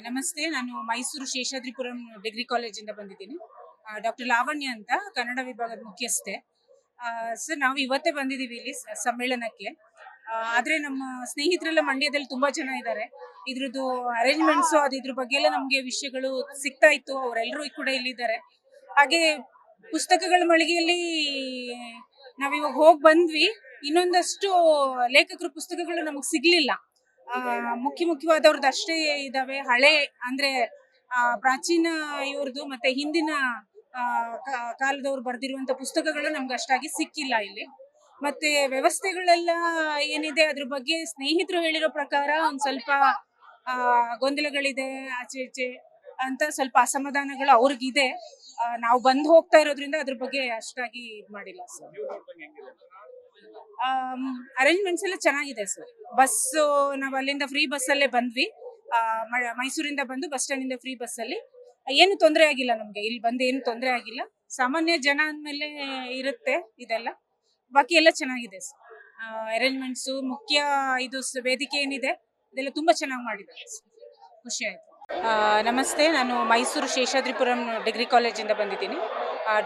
ನಮಸ್ತೆ. ನಾನು ಮೈಸೂರು ಶೇಷಾದ್ರಿಪುರಂ ಡಿಗ್ರಿ ಕಾಲೇಜಿಂದ ಬಂದಿದ್ದೀನಿ. ಡಾಕ್ಟರ್ ಲಾವಣ್ಯ ಅಂತ, ಕನ್ನಡ ವಿಭಾಗದ ಮುಖ್ಯಸ್ಥೆ. ಸರ್, ನಾವು ಇವತ್ತೇ ಬಂದಿದ್ದೀವಿ ಇಲ್ಲಿ ಸಮ್ಮೇಳನಕ್ಕೆ. ಆದರೆ ನಮ್ಮ ಸ್ನೇಹಿತರೆಲ್ಲ ಮಂಡ್ಯದಲ್ಲಿ ತುಂಬ ಜನ ಇದ್ದಾರೆ. ಇದ್ರದ್ದು ಅರೇಂಜ್ಮೆಂಟ್ಸು ಇದ್ರ ಬಗ್ಗೆ ಎಲ್ಲ ನಮಗೆ ವಿಷಯಗಳು ಸಿಗ್ತಾ ಇತ್ತು. ಅವರೆಲ್ಲರೂ ಕೂಡ ಇಲ್ಲಿದ್ದಾರೆ. ಹಾಗೆ ಪುಸ್ತಕಗಳ ಮಳಿಗೆಯಲ್ಲಿ ನಾವಿವಾಗ ಹೋಗಿ ಬಂದ್ವಿ. ಇನ್ನೊಂದಷ್ಟು ಲೇಖಕರ ಪುಸ್ತಕಗಳು ನಮಗೆ ಸಿಗ್ಲಿಲ್ಲ. ಮುಖ್ಯವಾದವ್ರದ್ದು ಅಷ್ಟೇ ಇದಾವೆ. ಹಳೆ ಅಂದ್ರೆ ಪ್ರಾಚೀನ ಇವ್ರದ್ದು ಮತ್ತೆ ಹಿಂದಿನ ಕಾಲದವ್ರು ಬರ್ದಿರುವಂತ ಪುಸ್ತಕಗಳು ನಮ್ಗೆ ಅಷ್ಟಾಗಿ ಸಿಕ್ಕಿಲ್ಲ ಇಲ್ಲಿ. ಮತ್ತೆ ವ್ಯವಸ್ಥೆಗಳೆಲ್ಲ ಏನಿದೆ ಅದ್ರ ಬಗ್ಗೆ ಸ್ನೇಹಿತರು ಹೇಳಿರೋ ಪ್ರಕಾರ ಒಂದ್ ಸ್ವಲ್ಪ ಗೊಂದಲಗಳಿದೆ, ಆಚೆ ಈಚೆ ಅಂತ ಸ್ವಲ್ಪ ಅಸಮಾಧಾನಗಳು ಅವ್ರಿಗಿದೆ. ನಾವು ಬಂದು ಹೋಗ್ತಾ ಇರೋದ್ರಿಂದ ಅದ್ರ ಬಗ್ಗೆ ಅಷ್ಟಾಗಿ ಇದ್ ಮಾಡಿಲ್ಲ ಸರ್. ಅರೇಂಜ್ಮೆಂಟ್ಸ್ ಎಲ್ಲ ಚೆನ್ನಾಗಿದೆ ಸರ್. ಬಸ್ಸು ನಾವು ಅಲ್ಲಿಂದ ಫ್ರೀ ಬಸ್ಸಲ್ಲೇ ಬಂದ್ವಿ. ಮೈಸೂರಿಂದ ಬಂದು ಬಸ್ ಸ್ಟ್ಯಾಂಡ್ ಇಂದ ಫ್ರೀ ಬಸ್ಸಲ್ಲಿ ಏನು ತೊಂದರೆ ಆಗಿಲ್ಲ ನಮ್ಗೆ. ಇಲ್ಲಿ ಬಂದು ಏನು ತೊಂದರೆ ಆಗಿಲ್ಲ. ಸಾಮಾನ್ಯ ಜನ ಅಂದ್ಮೇಲೆ ಇರುತ್ತೆ ಇದೆಲ್ಲ. ಬಾಕಿ ಎಲ್ಲ ಚೆನ್ನಾಗಿದೆ ಸರ್. ಅರೇಂಜ್ಮೆಂಟ್ಸು ಮುಖ್ಯ ಇದು ವೇದಿಕೆ ಏನಿದೆ ಇದೆಲ್ಲ ತುಂಬಾ ಚೆನ್ನಾಗಿ ಮಾಡಿದ್ದಾರೆ. ಖುಷಿ ಆಯ್ತು. ನಮಸ್ತೆ. ನಾನು ಮೈಸೂರು ಶೇಷಾದ್ರಿಪುರಂ ಡಿಗ್ರಿ ಕಾಲೇಜಿಂದ ಬಂದಿದ್ದೀನಿ.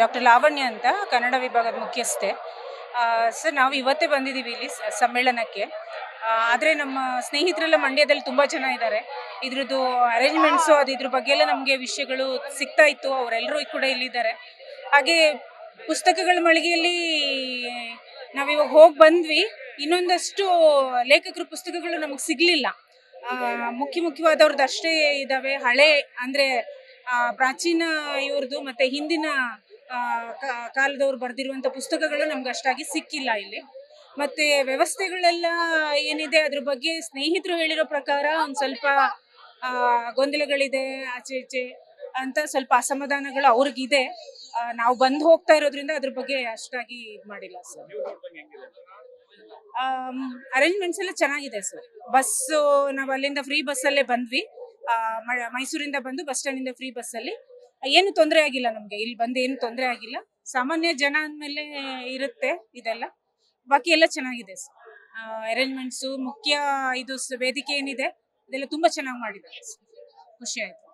ಡಾಕ್ಟರ್ ಲಾವಣ್ಯ ಅಂತ, ಕನ್ನಡ ವಿಭಾಗದ ಮುಖ್ಯಸ್ಥೆ. ಸರ್, ನಾವು ಇವತ್ತೇ ಬಂದಿದ್ದೀವಿ ಇಲ್ಲಿ ಸಮ್ಮೇಳನಕ್ಕೆ. ಆದರೆ ನಮ್ಮ ಸ್ನೇಹಿತರೆಲ್ಲ ಮಂಡ್ಯದಲ್ಲಿ ತುಂಬ ಜನ ಇದ್ದಾರೆ. ಇದ್ರದ್ದು ಅರೇಂಜ್ಮೆಂಟ್ಸು ಇದ್ರ ಬಗ್ಗೆ ಎಲ್ಲ ನಮಗೆ ವಿಷಯಗಳು ಸಿಗ್ತಾ ಇತ್ತು. ಅವರೆಲ್ಲರೂ ಕೂಡ ಇಲ್ಲಿದ್ದಾರೆ. ಹಾಗೆ ಪುಸ್ತಕಗಳ ಮಳಿಗೆಯಲ್ಲಿ ನಾವಿವಾಗ ಹೋಗಿ ಬಂದ್ವಿ. ಇನ್ನೊಂದಷ್ಟು ಲೇಖಕರ ಪುಸ್ತಕಗಳು ನಮಗೆ ಸಿಗ್ಲಿಲ್ಲ. ಮುಖ್ಯವಾದವ್ರದ್ದು ಅಷ್ಟೇ ಇದಾವೆ. ಹಳೆ ಅಂದ್ರೆ ಪ್ರಾಚೀನ ಇವ್ರದ್ದು ಮತ್ತೆ ಹಿಂದಿನ ಕಾಲದವ್ರು ಬರ್ದಿರುವಂತ ಪುಸ್ತಕಗಳು ನಮ್ಗೆ ಅಷ್ಟಾಗಿ ಸಿಕ್ಕಿಲ್ಲ ಇಲ್ಲಿ. ಮತ್ತೆ ವ್ಯವಸ್ಥೆಗಳೆಲ್ಲ ಏನಿದೆ ಅದ್ರ ಬಗ್ಗೆ ಸ್ನೇಹಿತರು ಹೇಳಿರೋ ಪ್ರಕಾರ ಒಂದ್ ಸ್ವಲ್ಪ ಗೊಂದಲಗಳಿದೆ, ಆಚೆ ಈಚೆ ಅಂತ ಸ್ವಲ್ಪ ಅಸಮಾಧಾನಗಳು ಅವ್ರಿಗಿದೆ. ನಾವು ಬಂದು ಹೋಗ್ತಾ ಇರೋದ್ರಿಂದ ಅದ್ರ ಬಗ್ಗೆ ಅಷ್ಟಾಗಿ ಇದ್ ಮಾಡಿಲ್ಲ ಸರ್. ಅರೇಂಜ್ಮೆಂಟ್ಸ್ ಎಲ್ಲ ಚೆನ್ನಾಗಿದೆ ಸರ್. ಬಸ್ಸು ನಾವು ಅಲ್ಲಿಂದ ಫ್ರೀ ಬಸ್ಸಲ್ಲೇ ಬಂದ್ವಿ. ಮೈಸೂರಿಂದ ಬಂದು ಬಸ್ ಸ್ಟ್ಯಾಂಡ್ ಇಂದ ಫ್ರೀ ಬಸ್ಸಲ್ಲಿ ಏನು ತೊಂದರೆ ಆಗಿಲ್ಲ ನಮ್ಗೆ. ಇಲ್ಲಿ ಬಂದು ಏನು ತೊಂದರೆ ಆಗಿಲ್ಲ. ಸಾಮಾನ್ಯ ಜನ ಅಂದ್ಮೇಲೆ ಇರುತ್ತೆ ಇದೆಲ್ಲ. ಬಾಕಿ ಎಲ್ಲ ಚೆನ್ನಾಗಿದೆ ಸರ್. ಅರೇಂಜ್ಮೆಂಟ್ಸು ಮುಖ್ಯ ಇದು ವೇದಿಕೆ ಏನಿದೆ ಇದೆಲ್ಲ ತುಂಬಾ ಚೆನ್ನಾಗಿ ಮಾಡಿದ್ದಾರೆ. ಖುಷಿ ಆಯ್ತು.